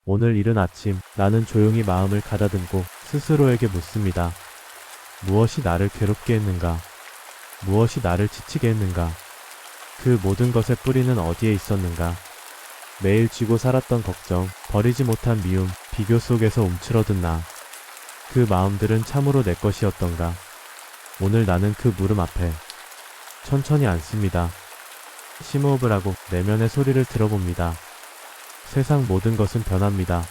오늘 이른 아침 나는 조용히 마음을 가다듬고 스스로에게 묻습니다. 무엇이 나를 괴롭게 했는가? 무엇이 나를 지치게 했는가? 그 모든 것의 뿌리는 어디에 있었는가? 매일 쥐고 살았던 걱정, 버리지 못한 미움, 비교 속에서 움츠러든 나. 그 마음들은 참으로 내 것이었던가? 오늘 나는 그 물음 앞에 천천히 앉습니다. 심호흡을 하고 내면의 소리를 들어봅니다. 세상 모든 것은 변합니다.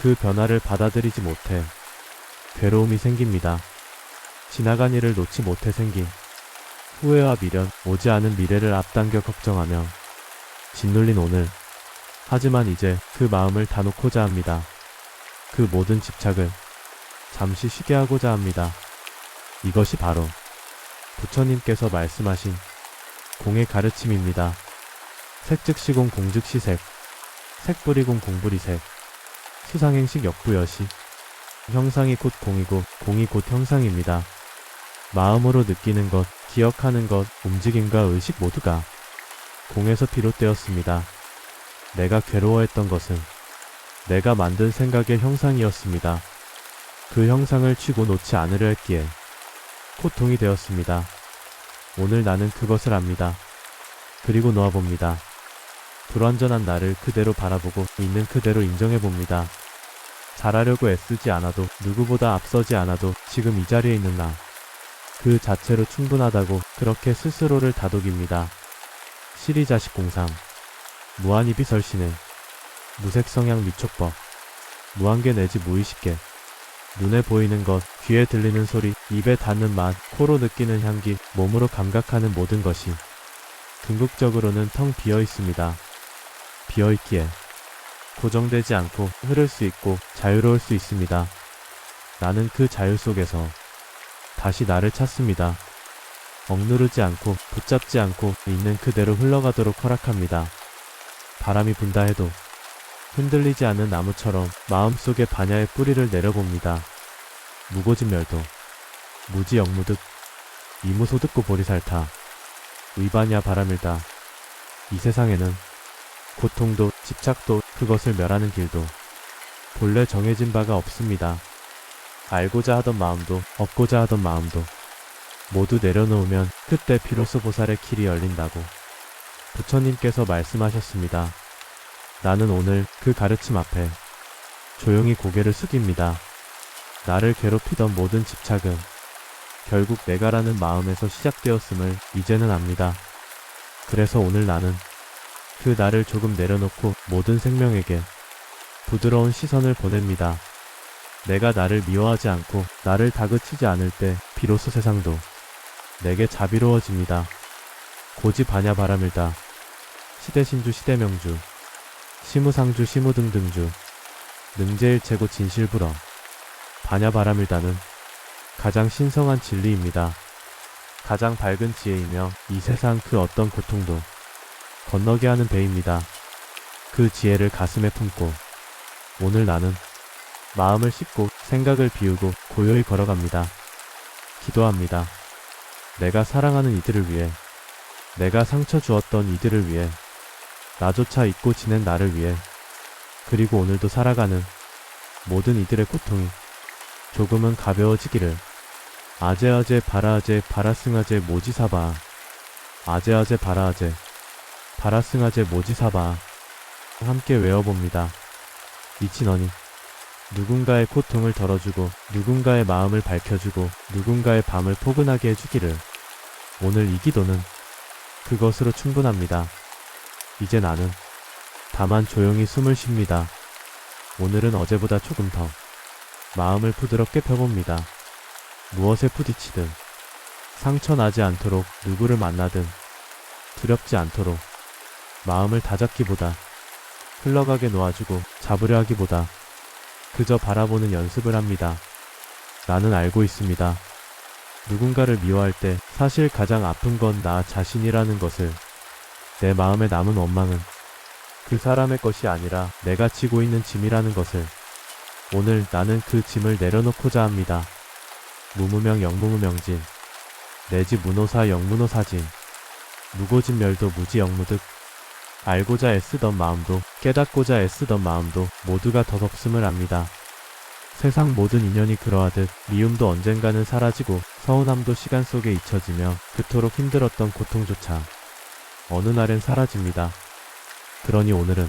그 변화를 받아들이지 못해 괴로움이 생깁니다. 지나간 일을 놓지 못해 생긴 후회와 미련, 오지 않은 미래를 앞당겨 걱정하며 짓눌린 오늘. 하지만 이제 그 마음을 다 놓고자 합니다. 그 모든 집착을 잠시 쉬게 하고자 합니다. 이것이 바로 부처님께서 말씀하신 공의 가르침입니다. 색즉시공 공즉시색, 색불이공 공불이색, 수상행식 역부여시. 형상이 곧 공이고 공이 곧 형상입니다. 마음으로 느끼는 것, 기억하는 것, 움직임과 의식 모두가 공에서 비롯되었습니다. 내가 괴로워했던 것은 내가 만든 생각의 형상이었습니다. 그 형상을 치고 놓지 않으려 했기에 고통이 되었습니다. 오늘 나는 그것을 압니다. 그리고 놓아봅니다. 불완전한 나를 그대로 바라보고 있는 그대로 인정해봅니다. 잘하려고 애쓰지 않아도, 누구보다 앞서지 않아도 지금 이 자리에 있는 나. 그 자체로 충분하다고 그렇게 스스로를 다독입니다. 시리자식 공상, 무한이비설신의 무색성향 미촉법, 무한계 내지 무의식계. 눈에 보이는 것, 귀에 들리는 소리, 입에 닿는 맛, 코로 느끼는 향기, 몸으로 감각하는 모든 것이 궁극적으로는 텅 비어 있습니다. 비어 있기에 고정되지 않고 흐를 수 있고 자유로울 수 있습니다. 나는 그 자유 속에서 다시 나를 찾습니다. 억누르지 않고 붙잡지 않고 있는 그대로 흘러가도록 허락합니다. 바람이 분다 해도 흔들리지 않는 나무처럼 마음속에 반야의 뿌리를 내려봅니다. 무고진멸도, 무지영무득, 이무소득고 보리살타, 의반야 바람일다. 이 세상에는 고통도 집착도 그것을 멸하는 길도 본래 정해진 바가 없습니다. 알고자 하던 마음도 얻고자 하던 마음도 모두 내려놓으면 그때 비로소 보살의 길이 열린다고 부처님께서 말씀하셨습니다. 나는 오늘 그 가르침 앞에 조용히 고개를 숙입니다. 나를 괴롭히던 모든 집착은 결국 내가라는 마음에서 시작되었음을 이제는 압니다. 그래서 오늘 나는 그 나를 조금 내려놓고 모든 생명에게 부드러운 시선을 보냅니다. 내가 나를 미워하지 않고 나를 다그치지 않을 때 비로소 세상도 내게 자비로워집니다. 고지반야 바람일다. 시대신주 시대명주, 시무상주 시무등등주, 능제일체고 진실불어. 반야 바람일다는 가장 신성한 진리입니다. 가장 밝은 지혜이며 이 세상 그 어떤 고통도 건너게 하는 배입니다. 그 지혜를 가슴에 품고 오늘 나는 마음을 씻고 생각을 비우고 고요히 걸어갑니다. 기도합니다. 내가 사랑하는 이들을 위해, 내가 상처 주었던 이들을 위해, 나조차 잊고 지낸 나를 위해, 그리고 오늘도 살아가는 모든 이들의 고통이 조금은 가벼워지기를. 아제아제 바라아제 바라승아제 모지사바, 아제아제 바라아제 바라승아제 모지사바. 함께 외워봅니다. 이치너니 누군가의 고통을 덜어주고 누군가의 마음을 밝혀주고 누군가의 밤을 포근하게 해주기를. 오늘 이 기도는 그것으로 충분합니다. 이제 나는 다만 조용히 숨을 쉽니다. 오늘은 어제보다 조금 더 마음을 부드럽게 펴봅니다. 무엇에 부딪히든 상처 나지 않도록 누구를 만나든 두렵지 않도록 마음을 다잡기보다 흘러가게 놓아주고 잡으려 하기보다 그저 바라보는 연습을 합니다. 나는 알고 있습니다. 누군가를 미워할 때 사실 가장 아픈 건 나 자신이라는 것을. 내 마음에 남은 원망은 그 사람의 것이 아니라 내가 지고 있는 짐이라는 것을. 오늘 나는 그 짐을 내려놓고자 합니다. 무무명 영무무명진, 내지 문호사 영문호사진, 무고진멸도 무지영무득, 알고자 애쓰던 마음도 깨닫고자 애쓰던 마음도 모두가 덧없음을 압니다. 세상 모든 인연이 그러하듯 미움도 언젠가는 사라지고 서운함도 시간 속에 잊혀지며 그토록 힘들었던 고통조차 어느 날엔 사라집니다. 그러니 오늘은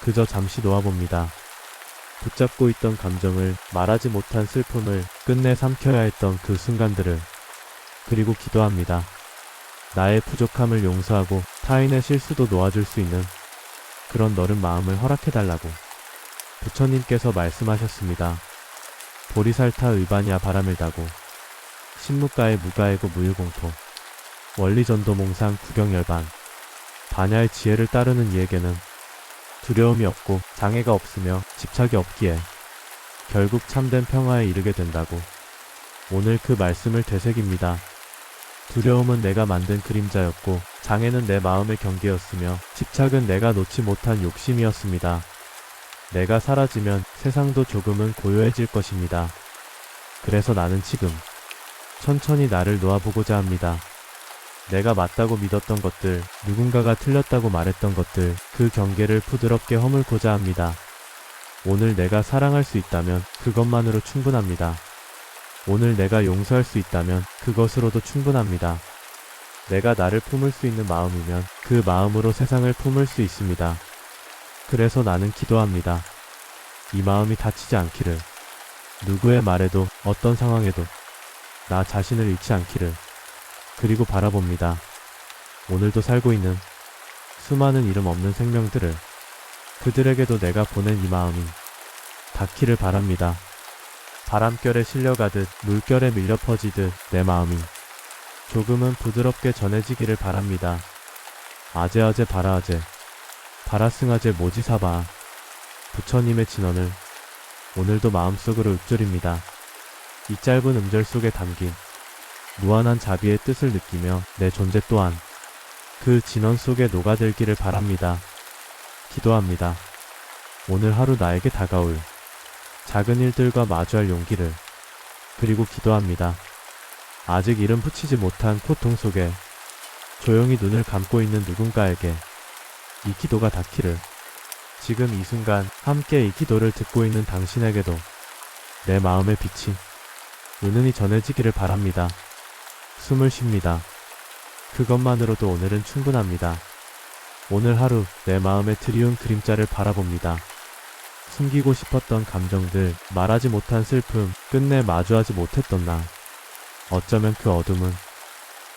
그저 잠시 놓아봅니다. 붙잡고 있던 감정을, 말하지 못한 슬픔을, 끝내 삼켜야 했던 그 순간들을, 그리고 기도합니다. 나의 부족함을 용서하고 타인의 실수도 놓아줄 수 있는 그런 너른 마음을 허락해달라고 부처님께서 말씀하셨습니다. 보리살타 의반야 바람을 다고 신무가의 무가의고 무유공토 원리전도몽상 구경열반 반야의 지혜를 따르는 이에게는 두려움이 없고 장애가 없으며 집착이 없기에 결국 참된 평화에 이르게 된다고 오늘 그 말씀을 되새깁니다. 두려움은 내가 만든 그림자였고 장애는 내 마음의 경계였으며 집착은 내가 놓지 못한 욕심이었습니다. 내가 사라지면 세상도 조금은 고요해질 것입니다. 그래서 나는 지금 천천히 나를 놓아보고자 합니다. 내가 맞다고 믿었던 것들, 누군가가 틀렸다고 말했던 것들, 그 경계를 부드럽게 허물고자 합니다. 오늘 내가 사랑할 수 있다면 그것만으로 충분합니다. 오늘 내가 용서할 수 있다면 그것으로도 충분합니다. 내가 나를 품을 수 있는 마음이면 그 마음으로 세상을 품을 수 있습니다. 그래서 나는 기도합니다. 이 마음이 다치지 않기를, 누구의 말에도 어떤 상황에도 나 자신을 잃지 않기를, 그리고 바라봅니다. 오늘도 살고 있는 수많은 이름 없는 생명들을, 그들에게도 내가 보낸 이 마음이 닿기를 바랍니다. 바람결에 실려가듯 물결에 밀려 퍼지듯 내 마음이 조금은 부드럽게 전해지기를 바랍니다. 아제아제 바라아제 바라승아제 모지사바 부처님의 진언을 오늘도 마음속으로 읊조립니다. 이 짧은 음절 속에 담긴 무한한 자비의 뜻을 느끼며 내 존재 또한 그 진언 속에 녹아들기를 바랍니다. 기도합니다. 오늘 하루 나에게 다가올 작은 일들과 마주할 용기를, 그리고 기도합니다. 아직 이름 붙이지 못한 고통 속에 조용히 눈을 감고 있는 누군가에게 이 기도가 닿기를, 지금 이 순간 함께 이 기도를 듣고 있는 당신에게도 내 마음의 빛이 은은히 전해지기를 바랍니다. 숨을 쉽니다. 그것만으로도 오늘은 충분합니다. 오늘 하루 내 마음의 드리운 그림자를 바라봅니다. 숨기고 싶었던 감정들, 말하지 못한 슬픔, 끝내 마주하지 못했던 나. 어쩌면 그 어둠은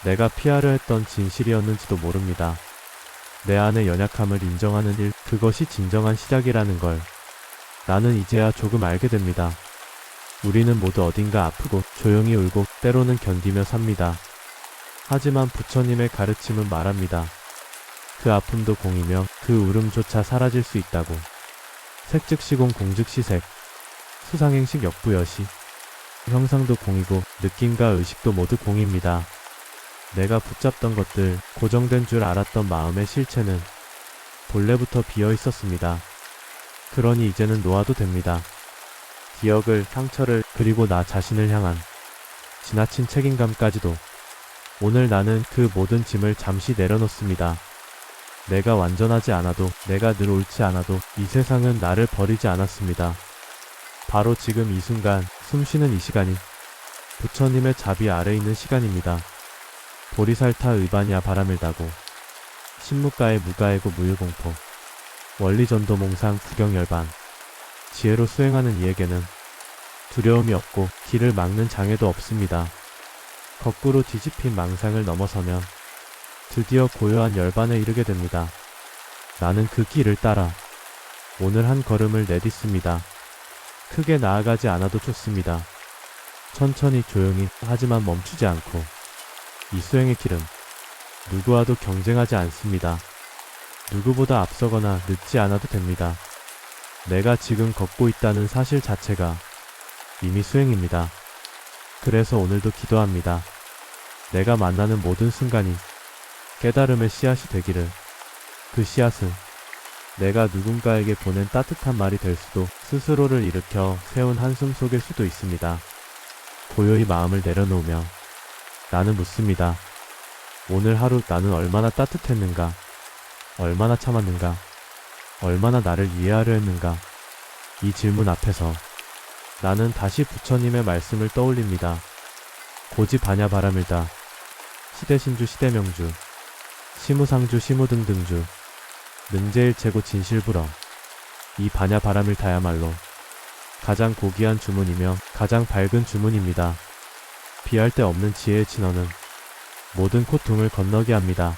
내가 피하려 했던 진실이었는지도 모릅니다. 내 안의 연약함을 인정하는 일, 그것이 진정한 시작이라는 걸 나는 이제야 조금 알게 됩니다. 우리는 모두 어딘가 아프고 조용히 울고 때로는 견디며 삽니다. 하지만 부처님의 가르침은 말합니다. 그 아픔도 공이며 그 울음조차 사라질 수 있다고. 색즉시공 공즉시색, 수상행식 역부여시. 형상도 공이고 느낌과 의식도 모두 공입니다. 내가 붙잡던 것들, 고정된 줄 알았던 마음의 실체는 본래부터 비어 있었습니다. 그러니 이제는 놓아도 됩니다. 기억을, 상처를, 그리고 나 자신을 향한 지나친 책임감까지도. 오늘 나는 그 모든 짐을 잠시 내려놓습니다. 내가 완전하지 않아도, 내가 늘 옳지 않아도 이 세상은 나를 버리지 않았습니다. 바로 지금 이 순간, 숨쉬는 이 시간이 부처님의 자비 아래 있는 시간입니다. 보리살타 의반야 바람을 다고 신무가의 무가의고 무유공포 원리전도몽상 구경열반 지혜로 수행하는 이에게는 두려움이 없고 길을 막는 장애도 없습니다. 거꾸로 뒤집힌 망상을 넘어서면 드디어 고요한 열반에 이르게 됩니다. 나는 그 길을 따라 오늘 한 걸음을 내딛습니다. 크게 나아가지 않아도 좋습니다. 천천히 조용히, 하지만 멈추지 않고. 이 수행의 길은 누구와도 경쟁하지 않습니다. 누구보다 앞서거나 늦지 않아도 됩니다. 내가 지금 걷고 있다는 사실 자체가 이미 수행입니다. 그래서 오늘도 기도합니다. 내가 만나는 모든 순간이 깨달음의 씨앗이 되기를. 그 씨앗은 내가 누군가에게 보낸 따뜻한 말이 될 수도, 스스로를 일으켜 세운 한숨 속일 수도 있습니다. 고요히 마음을 내려놓으며 나는 묻습니다. 오늘 하루 나는 얼마나 따뜻했는가? 얼마나 참았는가? 얼마나 나를 이해하려 했는가? 이 질문 앞에서 나는 다시 부처님의 말씀을 떠올립니다. 고지 반야 바라밀다. 시대신주 시대명주. 시무상주 시무등등주. 능제일체고 진실불어. 이 반야 바라밀다야말로 가장 고귀한 주문이며 가장 밝은 주문입니다. 비할 데 없는 지혜의 진언은 모든 고통을 건너게 합니다.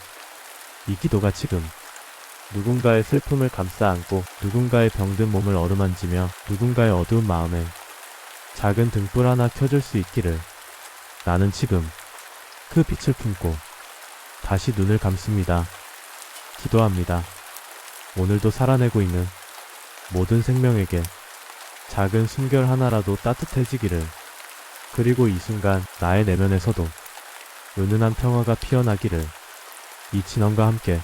이 기도가 지금 누군가의 슬픔을 감싸 안고 누군가의 병든 몸을 어루만지며 누군가의 어두운 마음에 작은 등불 하나 켜줄 수 있기를. 나는 지금 그 빛을 품고 다시 눈을 감습니다. 기도합니다. 오늘도 살아내고 있는 모든 생명에게 작은 숨결 하나라도 따뜻해지기를. 그리고 이 순간 나의 내면에서도 은은한 평화가 피어나기를. 이 진언과 함께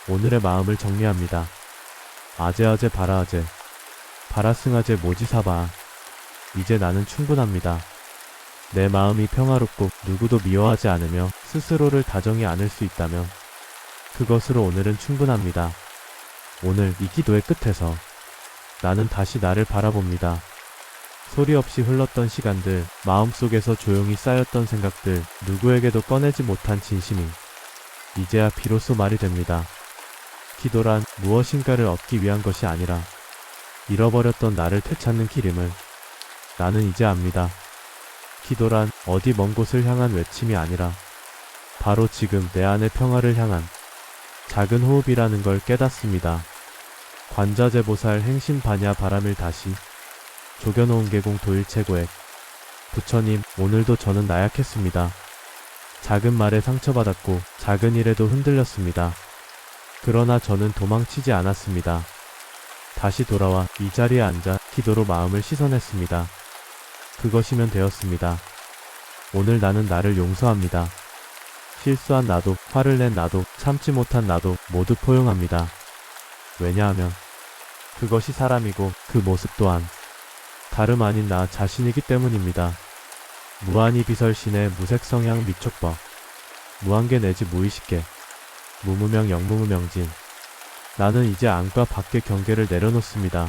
오늘의 마음을 정리합니다. 아제아제 바라아제 바라승아제 모지사바. 이제 나는 충분합니다. 내 마음이 평화롭고 누구도 미워하지 않으며 스스로를 다정히 안을 수 있다면 그것으로 오늘은 충분합니다. 오늘 이 기도의 끝에서 나는 다시 나를 바라봅니다. 소리 없이 흘렀던 시간들, 마음속에서 조용히 쌓였던 생각들, 누구에게도 꺼내지 못한 진심이 이제야 비로소 말이 됩니다. 기도란 무엇인가를 얻기 위한 것이 아니라 잃어버렸던 나를 되찾는 길임을 나는 이제 압니다. 기도란 어디 먼 곳을 향한 외침이 아니라 바로 지금 내 안의 평화를 향한 작은 호흡이라는 걸 깨닫습니다. 관자재보살 행신반야 바람일 다시 조겨놓은 계공 도일체고액. 부처님, 오늘도 저는 나약했습니다. 작은 말에 상처받았고 작은 일에도 흔들렸습니다. 그러나 저는 도망치지 않았습니다. 다시 돌아와 이 자리에 앉아 기도로 마음을 씻어냈습니다. 그것이면 되었습니다. 오늘 나는 나를 용서합니다. 실수한 나도, 화를 낸 나도, 참지 못한 나도 모두 포용합니다. 왜냐하면 그것이 사람이고 그 모습 또한 다름 아닌 나 자신이기 때문입니다. 무한히 비설신의 무색성향 미촉법. 무한계 내지 무의식계. 무무명 영무무명진. 나는 이제 안과 밖의 경계를 내려놓습니다.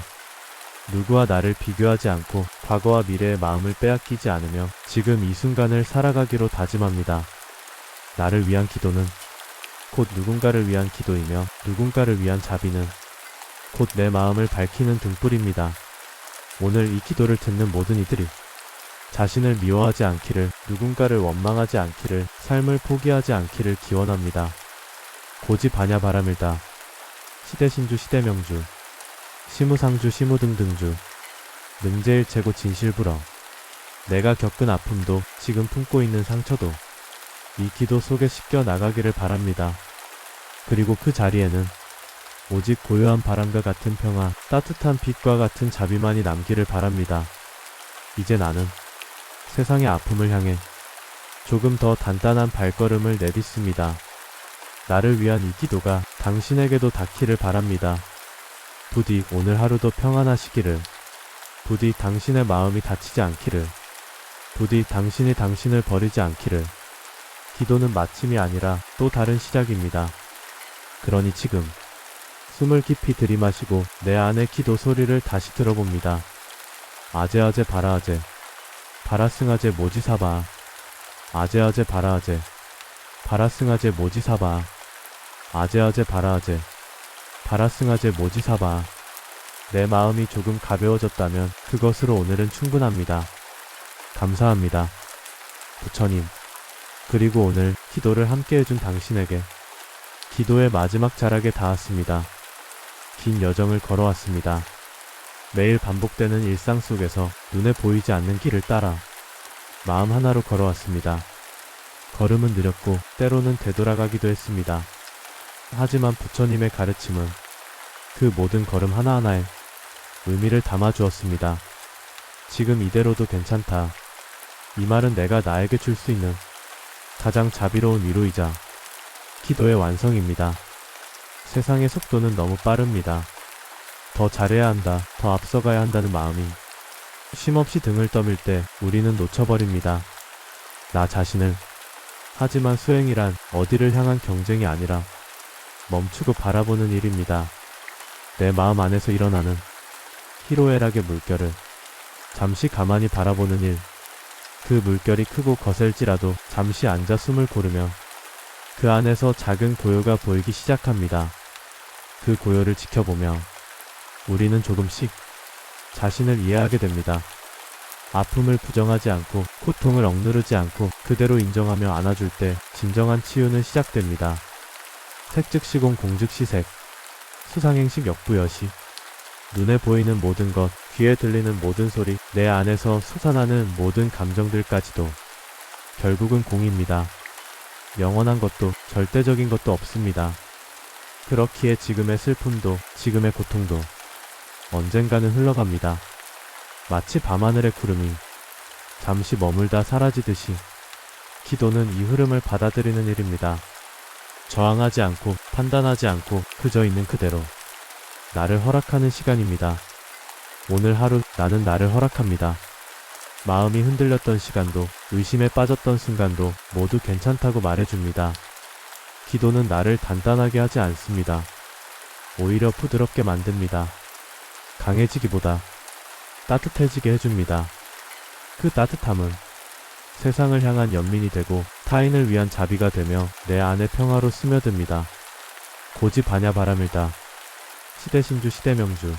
누구와 나를 비교하지 않고 과거와 미래의 마음을 빼앗기지 않으며 지금 이 순간을 살아가기로 다짐합니다. 나를 위한 기도는 곧 누군가를 위한 기도이며 누군가를 위한 자비는 곧 내 마음을 밝히는 등불입니다. 오늘 이 기도를 듣는 모든 이들이 자신을 미워하지 않기를, 누군가를 원망하지 않기를, 삶을 포기하지 않기를 기원합니다. 고지 반야 바라밀다. 시대신주 시대명주. 시무상주 시무등등주. 능제일체고 진실불어. 내가 겪은 아픔도 지금 품고 있는 상처도 이 기도 속에 씻겨 나가기를 바랍니다. 그리고 그 자리에는 오직 고요한 바람과 같은 평화, 따뜻한 빛과 같은 자비만이 남기를 바랍니다. 이제 나는 세상의 아픔을 향해 조금 더 단단한 발걸음을 내딛습니다. 나를 위한 이 기도가 당신에게도 닿기를 바랍니다. 부디 오늘 하루도 평안하시기를. 부디 당신의 마음이 다치지 않기를. 부디 당신이 당신을 버리지 않기를. 기도는 마침이 아니라 또 다른 시작입니다. 그러니 지금 숨을 깊이 들이마시고 내 안의 기도 소리를 다시 들어봅니다. 아제아제 바라아제 바라승아제 모지사바. 아제아제 바라아제 바라승아제 모지사바. 아제아제 바라아제 바라승아제 모지사바. 내 마음이 조금 가벼워졌다면 그것으로 오늘은 충분합니다. 감사합니다. 부처님. 그리고 오늘 기도를 함께 해준 당신에게 기도의 마지막 자락에 닿았습니다. 긴 여정을 걸어왔습니다. 매일 반복되는 일상 속에서 눈에 보이지 않는 길을 따라 마음 하나로 걸어왔습니다. 걸음은 느렸고 때로는 되돌아가기도 했습니다. 하지만 부처님의 가르침은 그 모든 걸음 하나하나에 의미를 담아주었습니다. 지금 이대로도 괜찮다. 이 말은 내가 나에게 줄 수 있는 가장 자비로운 위로이자 기도의 완성입니다. 세상의 속도는 너무 빠릅니다. 더 잘해야 한다, 더 앞서가야 한다는 마음이 쉼없이 등을 떠밀 때 우리는 놓쳐버립니다. 나 자신을. 하지만 수행이란 어디를 향한 경쟁이 아니라 멈추고 바라보는 일입니다. 내 마음 안에서 일어나는 희로애락의 물결을 잠시 가만히 바라보는 일. 그 물결이 크고 거셀지라도 잠시 앉아 숨을 고르며 그 안에서 작은 고요가 보이기 시작합니다. 그 고요를 지켜보며 우리는 조금씩 자신을 이해하게 됩니다. 아픔을 부정하지 않고 고통을 억누르지 않고 그대로 인정하며 안아줄 때 진정한 치유는 시작됩니다. 색즉시공 공즉시색, 수상행식 역부여시. 눈에 보이는 모든 것, 귀에 들리는 모든 소리, 내 안에서 솟아나는 모든 감정들까지도 결국은 공입니다. 영원한 것도 절대적인 것도 없습니다. 그렇기에 지금의 슬픔도 지금의 고통도 언젠가는 흘러갑니다. 마치 밤하늘의 구름이 잠시 머물다 사라지듯이 기도는 이 흐름을 받아들이는 일입니다. 저항하지 않고 판단하지 않고 그저 있는 그대로 나를 허락하는 시간입니다. 오늘 하루 나는 나를 허락합니다. 마음이 흔들렸던 시간도 의심에 빠졌던 순간도 모두 괜찮다고 말해줍니다. 기도는 나를 단단하게 하지 않습니다. 오히려 부드럽게 만듭니다. 강해지기보다 따뜻해지게 해줍니다. 그 따뜻함은 세상을 향한 연민이 되고 타인을 위한 자비가 되며 내 안의 평화로 스며듭니다. 고지반야 바람일다. 시대신주 시대명주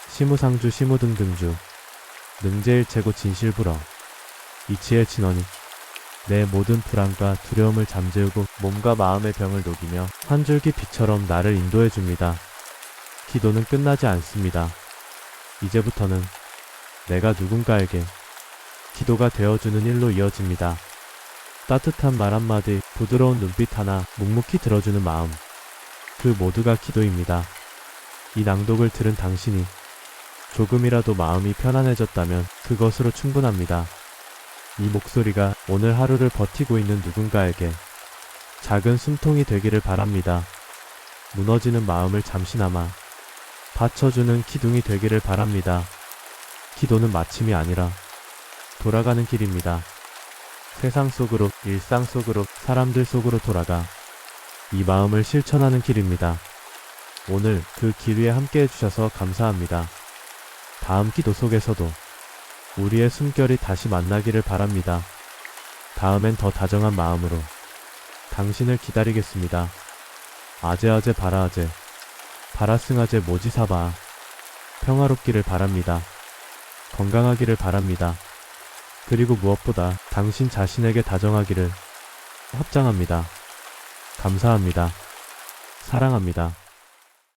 시무상주 시무등등주 능제일체고 진실불어 이치의 진원이 내 모든 불안과 두려움을 잠재우고 몸과 마음의 병을 녹이며 한 줄기 빛처럼 나를 인도해줍니다. 기도는 끝나지 않습니다. 이제부터는 내가 누군가에게 기도가 되어주는 일로 이어집니다. 따뜻한 말 한마디, 부드러운 눈빛 하나, 묵묵히 들어주는 마음. 그 모두가 기도입니다. 이 낭독을 들은 당신이 조금이라도 마음이 편안해졌다면 그것으로 충분합니다. 이 목소리가 오늘 하루를 버티고 있는 누군가에게 작은 숨통이 되기를 바랍니다. 무너지는 마음을 잠시나마 받쳐주는 기둥이 되기를 바랍니다. 기도는 마침이 아니라 돌아가는 길입니다. 세상 속으로, 일상 속으로, 사람들 속으로 돌아가 이 마음을 실천하는 길입니다. 오늘 그 길 위에 함께 해주셔서 감사합니다. 다음 기도 속에서도 우리의 숨결이 다시 만나기를 바랍니다. 다음엔 더 다정한 마음으로 당신을 기다리겠습니다. 아제아제 바라아제 바라승아제 모지사바. 평화롭기를 바랍니다. 건강하기를 바랍니다. 그리고 무엇보다 당신 자신에게 다정하기를 합장합니다. 감사합니다. 사랑합니다.